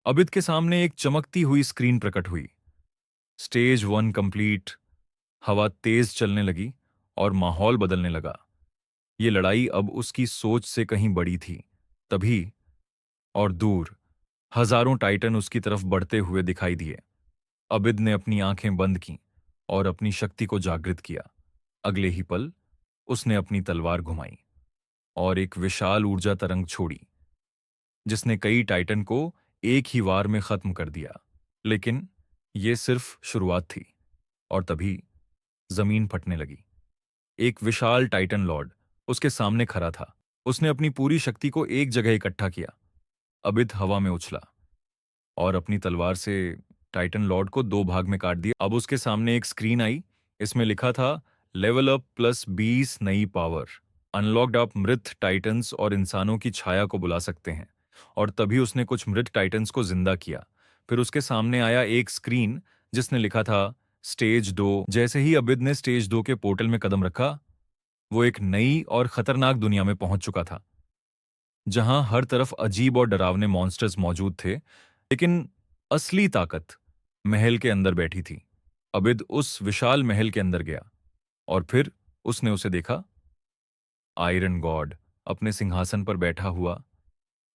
अबिद के सामने एक चमकती हुई स्क्रीन प्रकट हुई। Stage 1 complete. हवा तेज चलने लगी और माहौल बदलने लगा। ये लड़ाई अब उसकी सोच से कहीं बड़ी थी। तभी और दूर हजारों टाइटन उसकी तरफ बढ़ते हुए दिखाई दिए। अबिद ने अपनी आंखें बंद की और अपनी शक्ति को जागृत किया। अगले ही पल उसने अपनी तलवार घुमाई और एक विशाल ऊर्जा तरंग छोड़ी, जिसने कई टाइटन को एक ही वार में खत्म कर दिया। लेकिन यह सिर्फ शुरुआत थी और तभी जमीन फटने लगी। एक विशाल टाइटन लॉर्ड उसके सामने खड़ा था। उसने अपनी पूरी शक्ति को एक जगह इकट्ठा किया। अबिद हवा में उछला और अपनी तलवार से टाइटन लॉर्ड को दो भाग में काट दिया। अब उसके सामने एक स्क्रीन आई। इसमें लिखा था लेवल अप प्लस 20 नई पावर। अनलॉक्ड आप मृत टाइटन्स और इंसानों की छाया को बुला सकते हैं। और तभी उसने कुछ मृत टाइटन्स को जिंदा किया। फिर उसके सामने आया एक स्क्रीन जिसने लिखा था स्टेज 2। जैसे ही अबिद ने स्टेज 2 के पोर्टल में कदम रखा, वो एक नई और खतरनाक दुनिया में पहुंच चुका था, जहां हर तरफ अजीब और डरावने मॉन्स्टर्स मौजूद थे। लेकिन असली ताकत महल के अंदर बैठी थी। अबिद उस विशाल महल के अंदर गया और फिर उसने उसे देखा। आयरन गॉड अपने सिंहासन पर बैठा हुआ,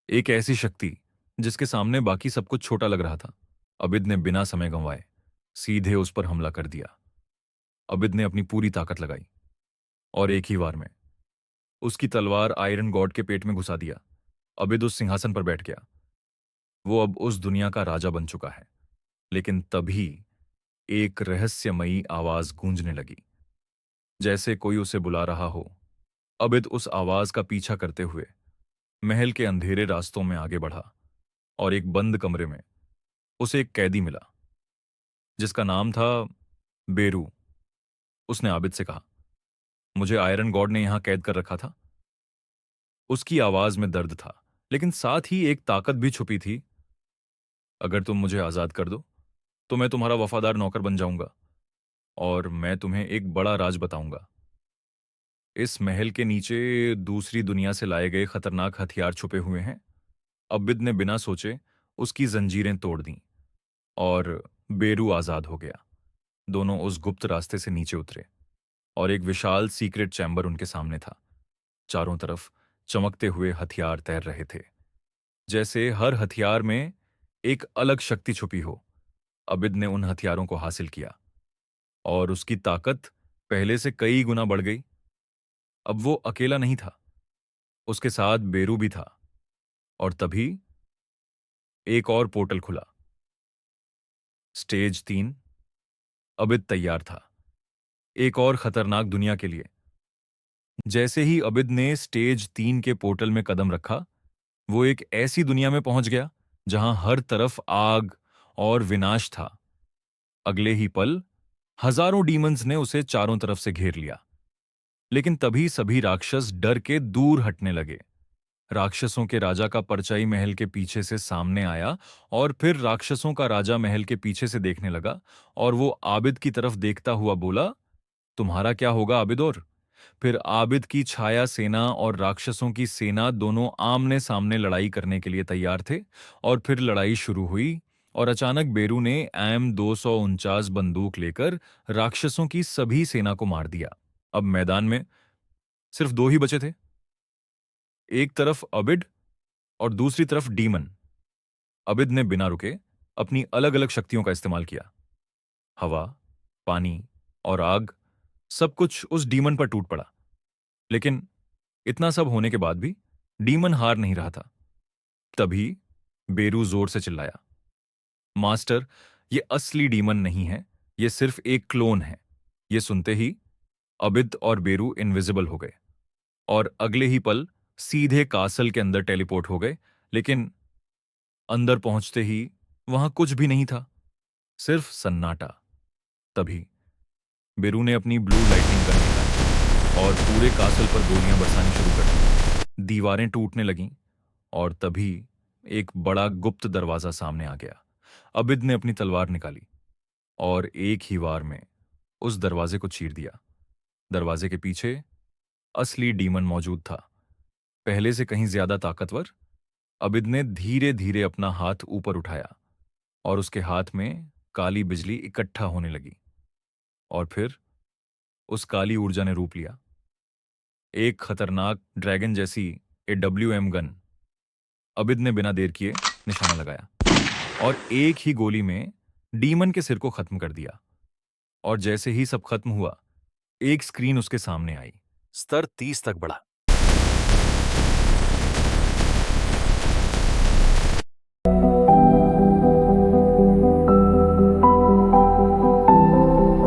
एक ऐसी शक्ति जिसके सामने बाकी सब कुछ छोटा लग रहा था। अबिद ने बिना समय गंवाए सीधे उस पर हमला कर दिया। अबिद ने अपनी पूरी ताकत लगाई और एक ही वार में उसकी तलवार आयरन गॉड के पेट में घुसा दिया। अबिद उस सिंहासन पर बैठ गया। वो अब उस दुनिया का राजा बन चुका है। लेकिन तभी एक रहस्यमयी आवाज गूंजने लगी, जैसे कोई उसे बुला रहा हो। अबिद उस आवाज का पीछा करते हुए महल के अंधेरे रास्तों में आगे बढ़ा और एक बंद कमरे में उसे एक कैदी मिला, जिसका नाम था बेरू। उसने आबिद से कहा, मुझे आयरन गॉड ने यहां कैद कर रखा था। उसकी आवाज में दर्द था, लेकिन साथ ही एक ताकत भी छुपी थी। अगर तुम मुझे आजाद कर दो तो मैं तुम्हारा वफादार नौकर बन जाऊंगा और मैं तुम्हें एक बड़ा राज बताऊंगा। इस महल के नीचे दूसरी दुनिया से लाए गए खतरनाक हथियार छुपे हुए हैं। अबिद ने बिना सोचे उसकी जंजीरें तोड़ दी और बेरू आजाद हो गया। दोनों उस गुप्त रास्ते से नीचे उतरे और एक विशाल सीक्रेट चैम्बर उनके सामने था। चारों तरफ चमकते हुए हथियार तैर रहे थे, जैसे हर हथियार में एक अलग शक्ति छुपी हो। अबिद ने उन हथियारों को हासिल किया और उसकी ताकत पहले से कई गुना बढ़ गई। अब वो अकेला नहीं था, उसके साथ बेरू भी था। और तभी एक और पोर्टल खुला। स्टेज 3। अबिद तैयार था एक और खतरनाक दुनिया के लिए। जैसे ही अबिद ने स्टेज 3 के पोर्टल में कदम रखा, वो एक ऐसी दुनिया में पहुंच गया जहां हर तरफ आग और विनाश था। अगले ही पल हजारों डीमंस ने उसे चारों तरफ से घेर लिया। लेकिन तभी सभी राक्षस डर के दूर हटने लगे। राक्षसों के राजा का परछाई महल के पीछे से सामने आया और फिर राक्षसों का राजा महल के पीछे से देखने लगा और वो आबिद की तरफ देखता हुआ बोला, तुम्हारा क्या होगा आबिद? और फिर आबिद की छाया सेना और राक्षसों की सेना दोनों आमने सामने लड़ाई करने के लिए तैयार थे। और फिर लड़ाई शुरू हुई और अचानक बेरू ने M249 बंदूक लेकर राक्षसों की सभी सेना को मार दिया। अब मैदान में सिर्फ दो ही बचे थे, एक तरफ अबिड और दूसरी तरफ डीमन। अबिद ने बिना रुके अपनी अलग अलग शक्तियों का इस्तेमाल किया। हवा, पानी और आग, सब कुछ उस डीमन पर टूट पड़ा। लेकिन इतना सब होने के बाद भी डीमन हार नहीं रहा था। तभी बेरू जोर से चिल्लाया, मास्टर, ये असली डीमन नहीं है, ये सिर्फ एक क्लोन है। ये सुनते ही अबिद और बेरू इनविजिबल हो गए और अगले ही पल सीधे कासल के अंदर टेलीपोर्ट हो गए। लेकिन अंदर पहुंचते ही वहां कुछ भी नहीं था, सिर्फ सन्नाटा। तभी बेरू ने अपनी ब्लू लाइटनिंग गन निकाली और पूरे कासल पर गोलियां बरसानी शुरू कर दी। दीवारें टूटने लगीं और तभी एक बड़ा गुप्त दरवाजा सामने आ गया। अबिद ने अपनी तलवार निकाली और एक ही वार में उस दरवाजे को चीर दिया। दरवाजे के पीछे असली डीमन मौजूद था, पहले से कहीं ज्यादा ताकतवर अबिद ने धीरे धीरे अपना हाथ ऊपर उठाया और उसके हाथ में काली बिजली इकट्ठा होने लगी। और फिर उस काली ऊर्जा ने रूप लिया एक खतरनाक ड्रैगन जैसी AWM गन। अबिद ने बिना देर किए निशाना लगाया और एक ही गोली में डीमन के सिर को खत्म कर दिया। और जैसे ही सब खत्म हुआ, एक स्क्रीन उसके सामने आई। स्तर 30 तक बढ़ा।